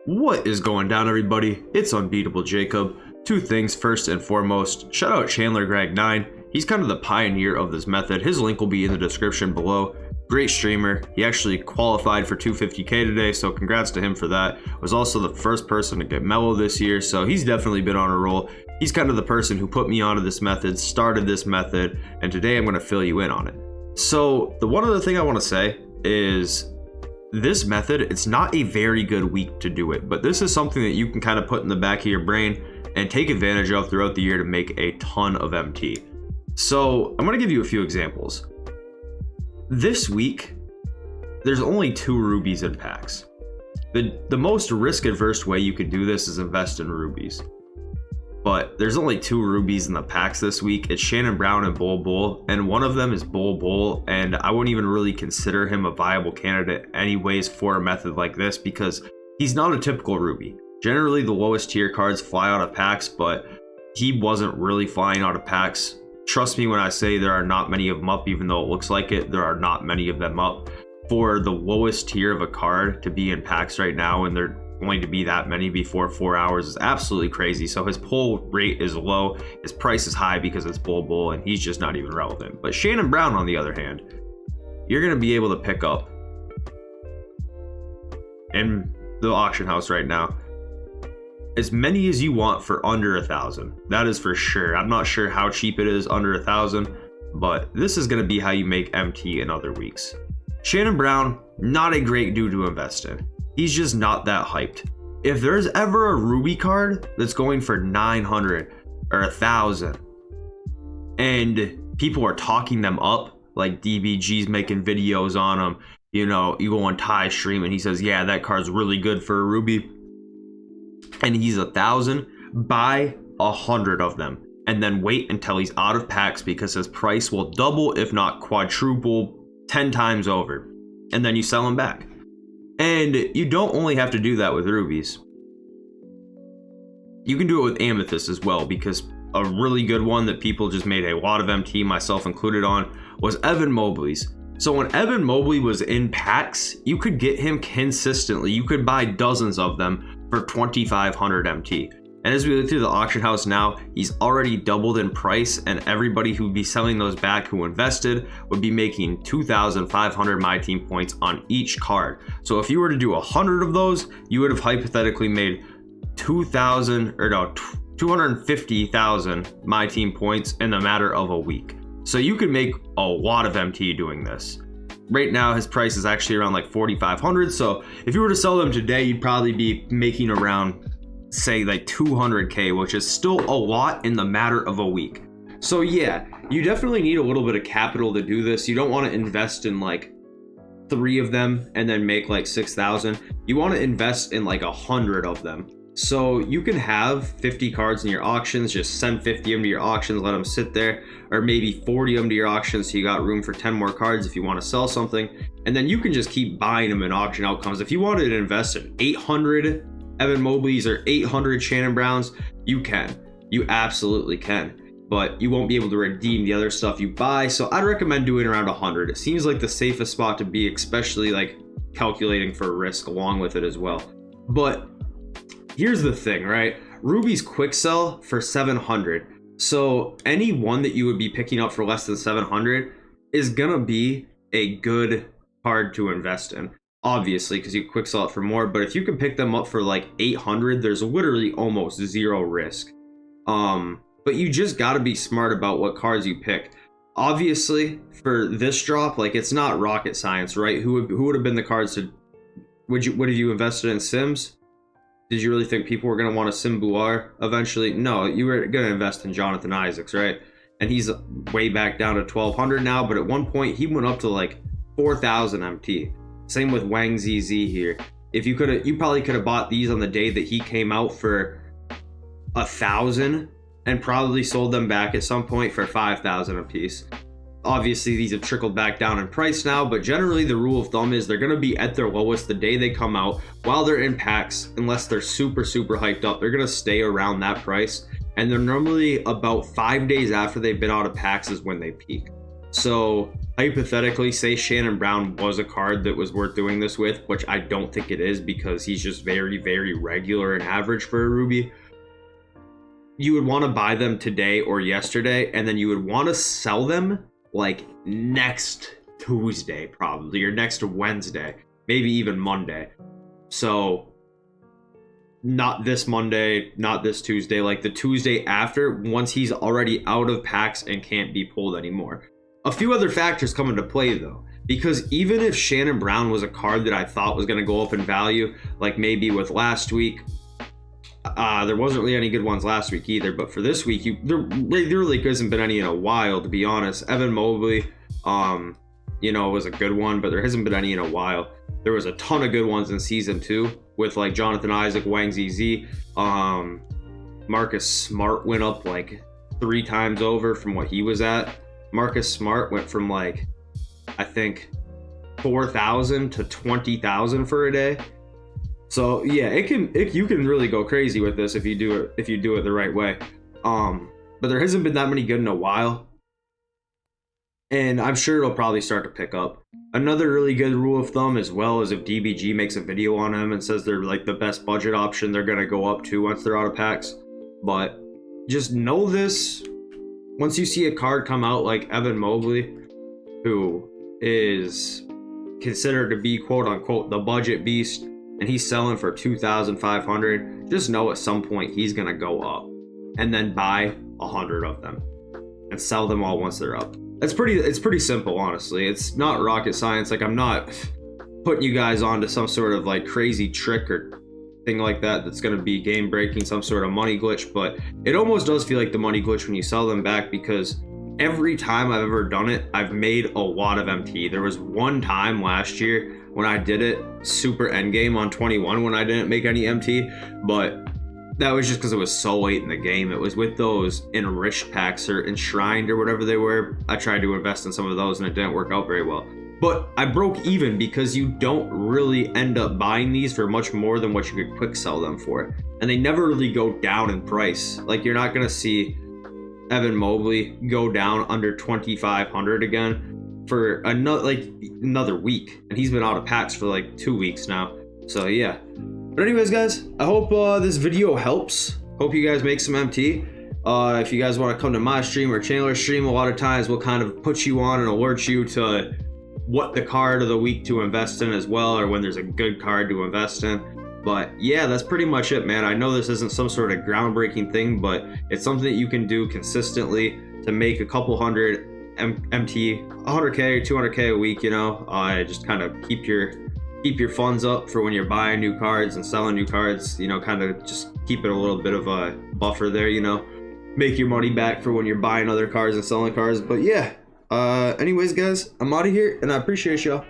What is going down, everybody? It's Unbeatable Jacob. Two things first and foremost, shout out Chandler Greg 9. He's kind of the pioneer of this method. His link will be in the description below. Great streamer. He actually qualified for 250k today, so congrats to him for that. Was also the first person to get mellow this year, so he's definitely been on a roll. He's kind of the person who put me onto this method, started this method, and today I'm going to fill you in on it. So the one other thing I want to say is this method, it's not a very good week to do it, but this is something that you can kind of put in the back of your brain and take advantage of throughout the year to make a ton of MT. So I'm going to give you a few examples. This week, there's only 2 rubies in packs. The most risk-averse way you could do this is invest in rubies. But there's only 2 rubies in the packs this week. It's Shannon Brown and Bull Bull, and one of them is Bull Bull, and I wouldn't even really consider him a viable candidate anyways for a method like this because he's not a typical ruby. Generally, the lowest tier cards fly out of packs, but he wasn't really flying out of packs. Trust me when I say there are not many of them up, even though it looks like it, there are not many of them up. For the lowest tier of a card to be in packs right now, and they're going to be that many before 4 hours, is absolutely crazy. So his pull rate is low, his price is high because it's Bull Bull, and he's just not even relevant. But Shannon Brown, on the other hand, you're going to be able to pick up in the auction house right now as many as you want for under 1,000. That is for sure. I'm not sure how cheap it is under 1,000, but this is going to be how you make MT in other weeks. Shannon Brown, not a great dude to invest in. He's just not that hyped. If there's ever a Ruby card that's going for 900 or 1,000 and people are talking them up, like DBG's making videos on them, you know, you go on Ty's stream and he says, yeah, that card's really good for a Ruby, and he's 1,000, buy 100 of them and then wait until he's out of packs because his price will double, if not quadruple, 10 times over, and then you sell him back. And you don't only have to do that with rubies. You can do it with amethyst as well, because a really good one that people just made a lot of MT, myself included, on was Evan Mobley's. So when Evan Mobley was in packs, you could get him consistently. You could buy dozens of them for 2,500 MT. And as we look through the auction house now, he's already doubled in price, and everybody who would be selling those back who invested would be making 2,500 MyTeam points on each card. So if you were to do 100 of those, you would have hypothetically made 250,000 MyTeam points in a matter of a week. So you could make a lot of MT doing this. Right now, his price is actually around like 4,500. So if you were to sell them today, you'd probably be making around, say, like 200k, which is still a lot in the matter of a week. So yeah, you definitely need a little bit of capital to do this. You don't want to invest in like 3 of them and then make like 6,000. You want to invest in like 100 of them. So you can have 50 cards in your auctions, just send 50 of them to your auctions, let them sit there, or maybe 40 of them to your auctions so you got room for 10 more cards if you want to sell something. And then you can just keep buying them in auction outcomes. If you wanted to invest in 800 Evan Mobley's or 800 Shannon Browns, you can. You absolutely can. But you won't be able to redeem the other stuff you buy. So I'd recommend doing around 100. It seems like the safest spot to be, especially like calculating for risk along with it as well. But here's the thing, right? Ruby's quick sell for 700. So any one that you would be picking up for less than 700 is gonna be a good card to invest in. Obviously, because you quick sell it for more, but if you can pick them up for like 800, there's literally almost zero risk. But you just got to be smart about what cards you pick. Obviously, for this drop, like, it's not rocket science, right? Who would have been the cards to? Would have you invested in Sims? Did you really think people were going to want a Sim Buar eventually? No, you were going to invest in Jonathan Isaacs, right? And he's way back down to 1,200 now, but at one point he went up to like 4,000 MT. Same with Wang ZZ here. If you probably could have bought these on the day that he came out for 1,000 and probably sold them back at some point for 5,000 a piece. Obviously, these have trickled back down in price now, but generally the rule of thumb is they're going to be at their lowest the day they come out while they're in packs, unless they're super hyped up. They're going to stay around that price, and they're normally about 5 days after they've been out of packs is when they peak. So hypothetically, say Shannon Brown was a card that was worth doing this with, which I don't think it is because he's just very, very regular and average for a Ruby. You would want to buy them today or yesterday, and then you would want to sell them like next Tuesday, probably, or next Wednesday, maybe even Monday. So not this Monday, not this Tuesday, like the Tuesday after, once he's already out of packs and can't be pulled anymore. A few other factors come into play though, because even if Shannon Brown was a card that I thought was going to go up in value, like maybe with last week, there wasn't really any good ones last week either, but for this week, there really hasn't been any in a while, to be honest. Evan Mobley, you know, was a good one, but there hasn't been any in a while. There was a ton of good ones in season 2 with like Jonathan Isaac, Wang ZZ. Marcus Smart went up like 3 times over from what he was at. Marcus Smart went from like, I think 4,000 to 20,000 for a day. So yeah, you can really go crazy with this if you do it the right way. But there hasn't been that many good in a while, and I'm sure it'll probably start to pick up. Another really good rule of thumb as well is if DBG makes a video on him and says they're like the best budget option, they're gonna go up to once they're out of packs. But just know this: once you see a card come out like Evan Mobley, who is considered to be quote unquote the budget beast, and he's selling for 2,500, just know at some point he's gonna go up, and then buy 100 of them and sell them all once they're up. It's pretty simple, honestly. It's not rocket science. Like, I'm not putting you guys onto some sort of like crazy trick or thing like that that's gonna be game breaking, some sort of money glitch, but it almost does feel like the money glitch when you sell them back, because every time I've ever done it, I've made a lot of MT. There was one time last year when I did it super endgame on 21 when I didn't make any MT, but that was just because it was so late in the game. It was with those enriched packs or enshrined or whatever they were. I tried to invest in some of those and it didn't work out very well. But I broke even because you don't really end up buying these for much more than what you could quick sell them for. And they never really go down in price. Like, you're not gonna see Evan Mobley go down under 2,500 again for another week, and he's been out of packs for like 2 weeks now. So yeah, but anyways guys, I hope this video helps. Hope you guys make some MT. If you guys want to come to my stream or Chandler's stream, a lot of times we'll kind of put you on and alert you to what the card of the week to invest in as well, or when there's a good card to invest in. But yeah, that's pretty much it, man. I know this isn't some sort of groundbreaking thing, but it's something that you can do consistently to make a couple hundred MT, 100K or 200K a week, you know. Just kind of keep your funds up for when you're buying new cards and selling new cards, you know, kind of just keep it a little bit of a buffer there, you know. Make your money back for when you're buying other cards and selling cards. But yeah, anyways guys, I'm out of here and I appreciate y'all.